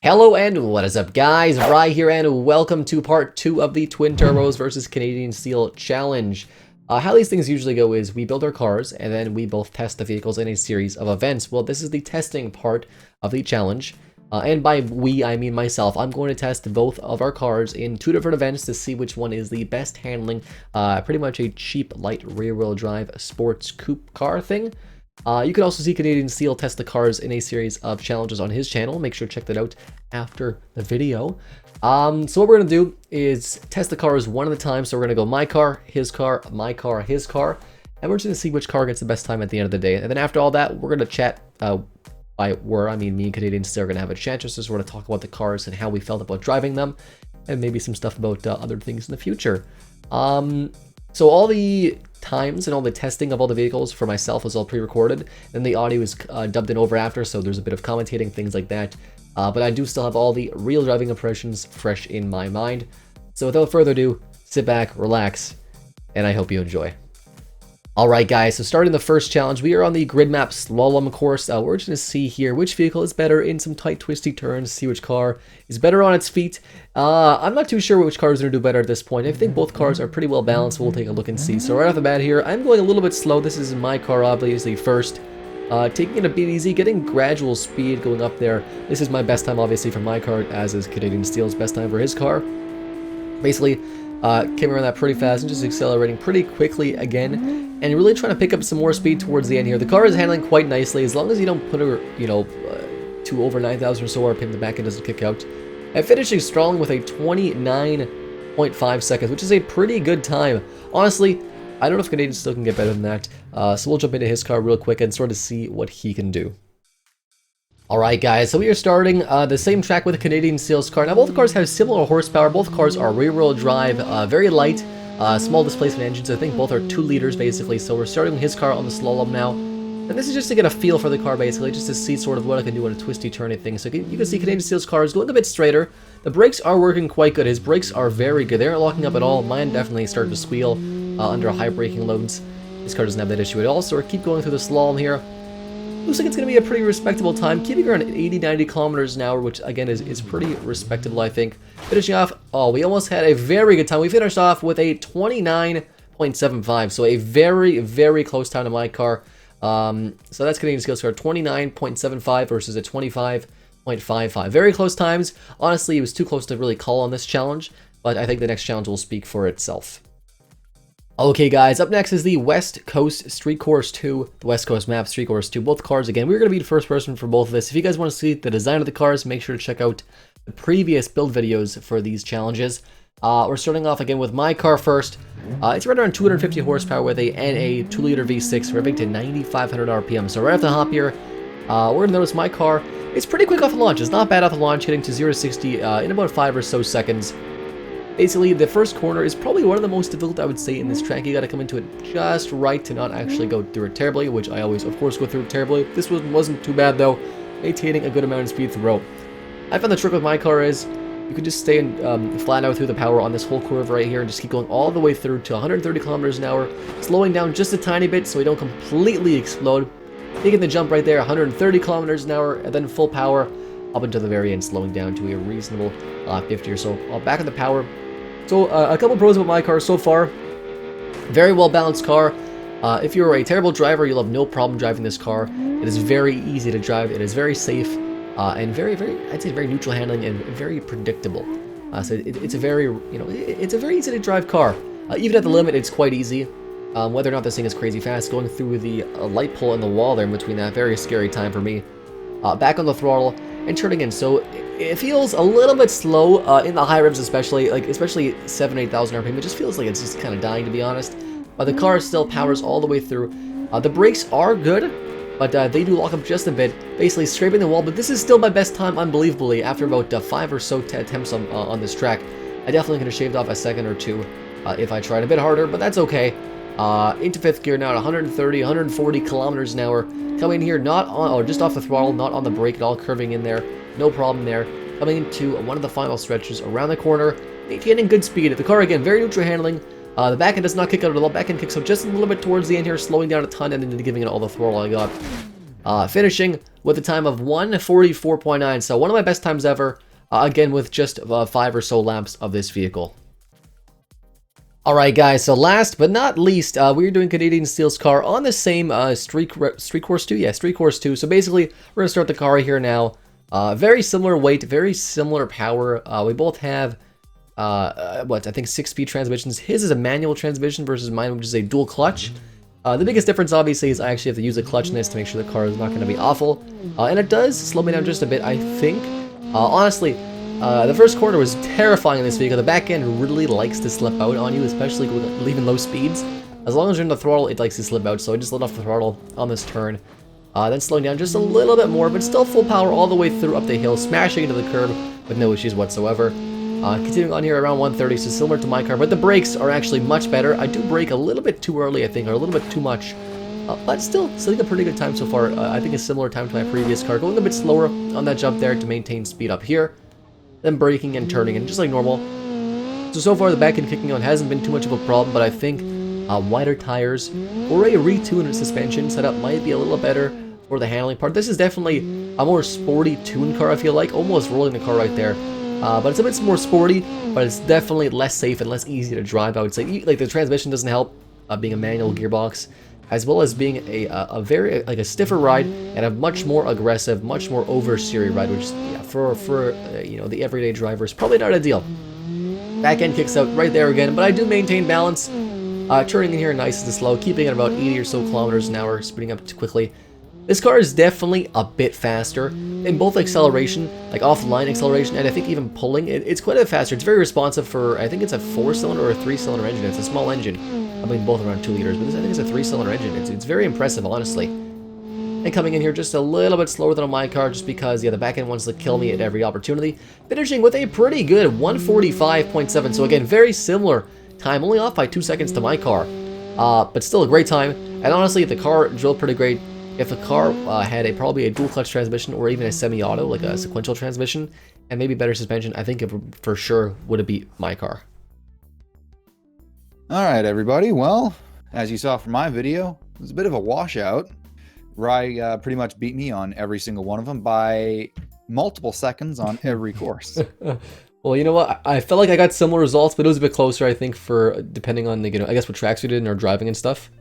Hello and what is up guys, Rai here and welcome to part 2 of the Twin Turbos versus Canadian Steel Challenge. How these things usually go is we build our cars and then we both test the vehicles in a series of events. Well, this is the testing part of the challenge. And by we, I mean myself. I'm going to test both of our cars in 2 different events to see which one is the best handling, pretty much a cheap, light, rear-wheel drive sports coupe car thing. You can also see Canadian Steel test the cars in a series of challenges on his channel. Make sure to check that out after the video. So what we're going to do is test the cars one at a time. So we're going to go my car, my car, his car. And we're just going to see which car gets the best time at the end of the day. And then after all that, we're going to chat. By we're, I mean me and Canadian Steel are going to have a chat just as we're going to talk about the cars and how we felt about driving them. And maybe some stuff about other things in the future. So all the times and all the testing of all the vehicles for myself was all pre-recorded. Then the audio is dubbed in over after, so there's a bit of commentating, things like that. But I do still have all the real driving impressions fresh in my mind. So without further ado, sit back, relax, and I hope you enjoy. Alright guys, so starting the first challenge, we are on the grid map slalom course. We're just going to see here which vehicle is better in some tight twisty turns, see which car is better on its feet. I'm not too sure which car is going to do better at this point. I think both cars are pretty well balanced, we'll take a look and see. So right off the bat here, I'm going a little bit slow. This is my car obviously first. Taking it a bit easy, getting gradual speed going up there. This is my best time obviously for my car, as is Canadian Steel's best time for his car. Basically, came around that pretty fast and just accelerating pretty quickly again. And really trying to pick up some more speed towards the end here. The car is handling quite nicely as long as you don't put her, to over 9,000 or so RPM, the back end doesn't kick out. And finishing strong with a 29.5 seconds, which is a pretty good time. Honestly, I don't know if Canadian Steel can get better than that. So we'll jump into his car real quick and sort of see what he can do. Alright guys, so we are starting the same track with the Canadian Steel's car. Now both cars have similar horsepower, both cars are rear-wheel drive, very light, small displacement engines. I think both are 2 liters basically, so we're starting his car on the slalom now. And this is just to get a feel for the car basically, just to see sort of what I can do on a twisty turny thing. So you can see Canadian Steel's car is going a bit straighter. The brakes are working quite good, his brakes are very good, they aren't locking up at all. Mine definitely started to squeal under high braking loads. This car doesn't have that issue at all, so we're keep going through the slalom here. Looks like it's going to be a pretty respectable time, keeping around 80-90 kilometers an hour, which again is pretty respectable, I think. Finishing off, oh, we almost had a very good time. We finished off with a 29.75, so a very, very close time to my car. So that's Canadian Steel's car, 29.75 versus a 25.55. Very close times. Honestly, it was too close to really call on this challenge, but I think the next challenge will speak for itself. Okay guys, up next is the West Coast Street Course 2, the West Coast Map Street Course 2, both cars again. We're going to be the first person for both of this. If you guys want to see the design of the cars, make sure to check out the previous build videos for these challenges. We're starting off again with my car first. It's right around 250 horsepower with a NA 2-liter V6, revving to 9,500 RPM. So right off the hop here, we're going to notice my car is pretty quick off the launch. It's not bad off the launch, hitting to 0 to 60 in about 5 or so seconds. Basically, the first corner is probably one of the most difficult, I would say, in this track. You got to come into it just right to not actually go through it terribly, which I always, of course, go through it terribly. This one wasn't too bad, though, maintaining a good amount of speed throughout. I found the trick with my car is you can just stay in, flat out through the power on this whole curve right here and just keep going all the way through to 130 kilometers an hour, slowing down just a tiny bit so we don't completely explode. Taking the jump right there, 130 kilometers an hour, and then full power up until the very end, slowing down to a reasonable 50 or so. Back in the power. So a couple pros about my car so far. Very well balanced car. If you're a terrible driver, you'll have no problem driving this car. It is very easy to drive. It is very safe and very, I'd say very neutral handling and very predictable. So it's a very, it's a very easy to drive car. Even at the limit, it's quite easy. Whether or not this thing is crazy fast, going through the light pole and the wall there in between that, very scary time for me. Back on the throttle and turning in. So it feels a little bit slow in the high revs, especially 7,000-8,000 RPM. It just feels like it's just kind of dying, to be honest. But the car still powers all the way through. The brakes are good, but they do lock up just a bit, basically scraping the wall. But this is still my best time, unbelievably, after about 5 or so attempts on this track. I definitely could have shaved off a second or two if I tried a bit harder, but that's okay. Into 5th gear now at 130, 140 kilometers an hour. Coming in here, not on, or just off the throttle, not on the brake at all, curving in there. No problem there. Coming into one of the final stretches around the corner, maintaining good speed. The car, again, very neutral handling. The back end does not kick out at all. Back end kicks out just a little bit towards the end here, slowing down a ton, and then giving it all the throttle I got. finishing with a time of 1:44.9. So one of my best times ever, again with just 5 or so laps of this vehicle. Alright guys, so last but not least, we're doing Canadian Steel's car on the same Street Course 2? Yeah, Street Course 2. So basically, we're going to start the car here now. Very similar weight, very similar power. We both have, I think 6-speed transmissions. His is a manual transmission versus mine, which is a dual clutch. The biggest difference, obviously, is I actually have to use a clutch in this to make sure the car is not going to be awful. And it does slow me down just a bit, I think. Honestly, the first corner was terrifying in this vehicle. The back end really likes to slip out on you, especially leaving low speeds. As long as you're in the throttle, it likes to slip out, so I just let off the throttle on this turn. Then slowing down just a little bit more, but still full power all the way through up the hill, smashing into the curb with no issues whatsoever. Continuing on here around 130, so similar to my car, but the brakes are actually much better. I do brake a little bit too early, I think, or a little bit too much. But still a pretty good time so far. I think a similar time to my previous car, going a bit slower on that jump there to maintain speed up here. Then braking and turning, and just like normal. So far the back end kicking on hasn't been too much of a problem, but I think wider tires or a retuned suspension setup might be a little better for the handling part. This is definitely a more sporty tuned car, I feel like, almost rolling the car right there. But it's a bit more sporty, but it's definitely less safe and less easy to drive, I would say. Like the transmission doesn't help, being a manual gearbox, as well as being a very like a stiffer ride and a much more aggressive, much more oversteery ride, which yeah, for you know, the everyday driver is probably not ideal. Back end kicks out right there again, but I do maintain balance, turning in here nice and slow, keeping it about 80 or so kilometers an hour, speeding up too quickly. This car is definitely a bit faster in both acceleration, like offline acceleration, and I think even pulling. It's quite a bit faster. It's very responsive for, I think it's a 4-cylinder or a 3-cylinder engine. It's a small engine. I mean, both around 2 liters, but I think it's a 3-cylinder engine. It's very impressive, honestly. And coming in here just a little bit slower than on my car, just because, yeah, the back end wants to kill me at every opportunity. Finishing with a pretty good 1:45.7. So again, very similar time, only off by 2 seconds to my car. But still a great time. And honestly, the car drove pretty great. If the car had probably a dual clutch transmission or even a semi-auto, like a sequential transmission, and maybe better suspension, I think it for sure would have beat my car. All right, everybody. Well, as you saw from my video, it was a bit of a washout. Rye pretty much beat me on every single one of them by multiple seconds on every course. Well, you know what? I felt like I got similar results, but it was a bit closer, I think, for depending on the, you know, I guess what tracks we did in our driving and stuff.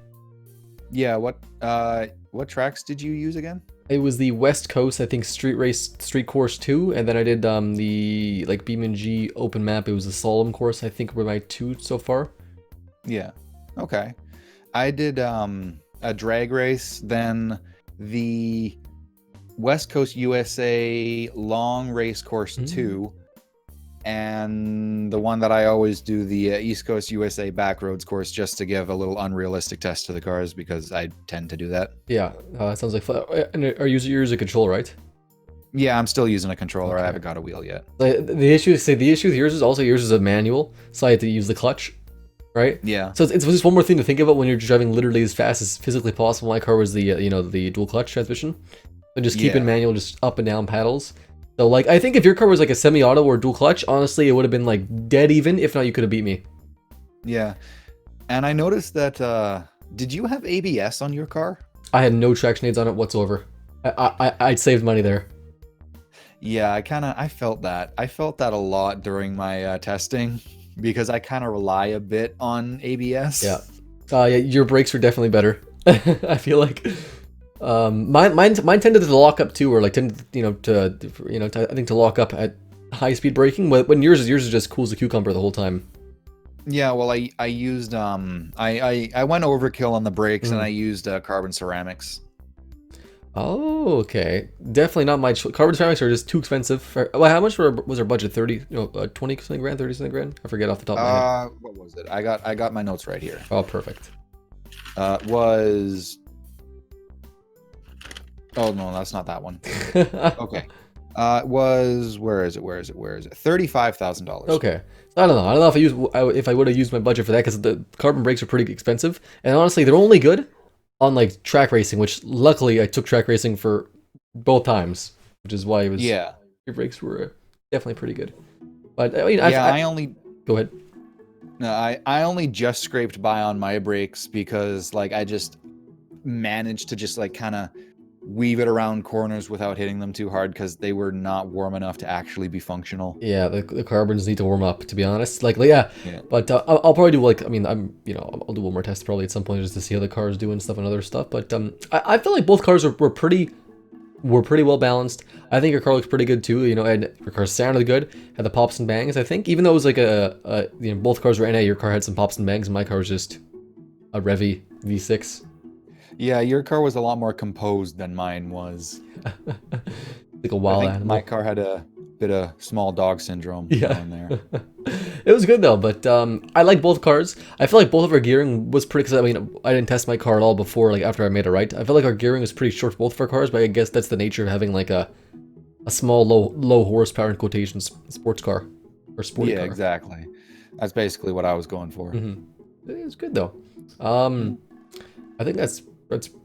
Yeah, what tracks did you use again? It was the West Coast, I think, Street Course 2, and then I did the like BeamNG open map. It was a Solemn course, I think, were my 2 so far. Yeah. Okay. I did a drag race, then the West Coast USA long race course 2, and the one that I always do, the East Coast USA backroads course, just to give a little unrealistic test to the cars, because I tend to do that. Yeah, sounds like fun. And are you using a control, right? Yeah, I'm still using a controller. Okay. I haven't got a wheel yet. The issue with yours is also yours is a manual, so I had to use the clutch, right? Yeah. So it's just one more thing to think about when you're driving literally as fast as physically possible. My car was the you know, the dual clutch transmission, so just keeping manual, just up and down paddles. So, like, I think if your car was like a semi-auto or dual clutch, honestly, it would have been like dead even. If not, you could have beat me. Yeah. And I noticed that, did you have ABS on your car? I had no traction aids on it whatsoever. I'd saved money there. Yeah, I felt that. I felt that a lot during my testing, because I kind of rely a bit on ABS. Yeah. Yeah, your brakes were definitely better. I feel like. Mine tended to lock up too, or like tended, I think to lock up at high speed braking. When yours is just cool as a cucumber the whole time. Yeah, well, I used I went overkill on the brakes, and I used carbon ceramics. Oh, okay. Definitely not my carbon ceramics are just too expensive. Well, how much was our budget? 30, 20 something grand, 30 something grand? I forget off the top of my head. What was it? I got my notes right here. Oh, perfect. Was. Oh no, that's not that one. Okay. Where is it? $35,000. Okay. I don't know if I would have used my budget for that, because the carbon brakes are pretty expensive, and honestly, they're only good on like track racing, which luckily I took track racing for both times, which is why it was. Yeah. Your brakes were definitely pretty good. But I mean, I only. Go ahead. No, I only just scraped by on my brakes, because like I just managed to just like kind of weave it around corners without hitting them too hard because they were not warm enough to actually be functional. Yeah, the carbons need to warm up, to be honest. Like, yeah. Yeah. But I'll probably do, like, I mean, I'll do one more test probably at some point just to see how the cars do and stuff and other stuff. But I feel like both cars were pretty well balanced. I think your car looks pretty good too, you know, and your car sounded good, had the pops and bangs, I think. Even though it was like you know, both cars were NA, your car had some pops and bangs, and my car was just a Revy V6. Yeah, your car was a lot more composed than mine was. Like a wild I think animal. my car had a bit of small dog syndrome down there. It was good though, but I like both cars. I feel like both of our gearing was pretty, because I mean, I didn't test my car at all before, like after I made it right. I feel like our gearing was pretty short for both of our cars, but I guess that's the nature of having like a small, low horsepower in quotations sports car or sporty car. Yeah, exactly. That's basically what I was going for. It was good though. I think that's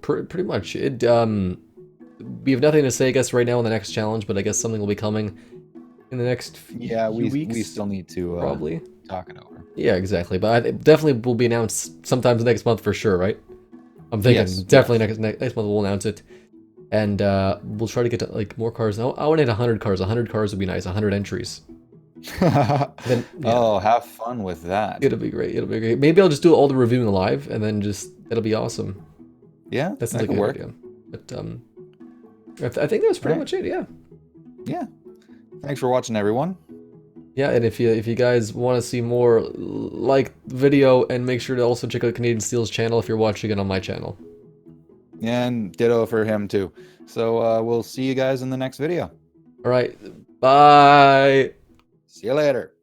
pretty much it. We have nothing to say, I guess, right now in the next challenge, but I guess something will be coming in the next few we weeks. still need to probably talk it over. Yeah, exactly. But it definitely will be announced sometimes next month for sure, right? I'm thinking Yes, definitely next month we'll announce it, and we'll try to get to, like, more cars. I want to hit 100 cars. 100 cars would be nice. 100 entries. Then, yeah. Oh, have fun with that. It'll be great. It'll be great. Maybe I'll just do all the reviewing live, and then it'll be awesome. Yeah, That's that a could good work. idea. But I think that was pretty much it. Yeah. Yeah. Thanks for watching, everyone. Yeah, and if you guys want to see more, like the video, and make sure to also check out Canadian Steel's channel if you're watching it on my channel. And ditto for him too. So we'll see you guys in the next video. All right. Bye. See you later.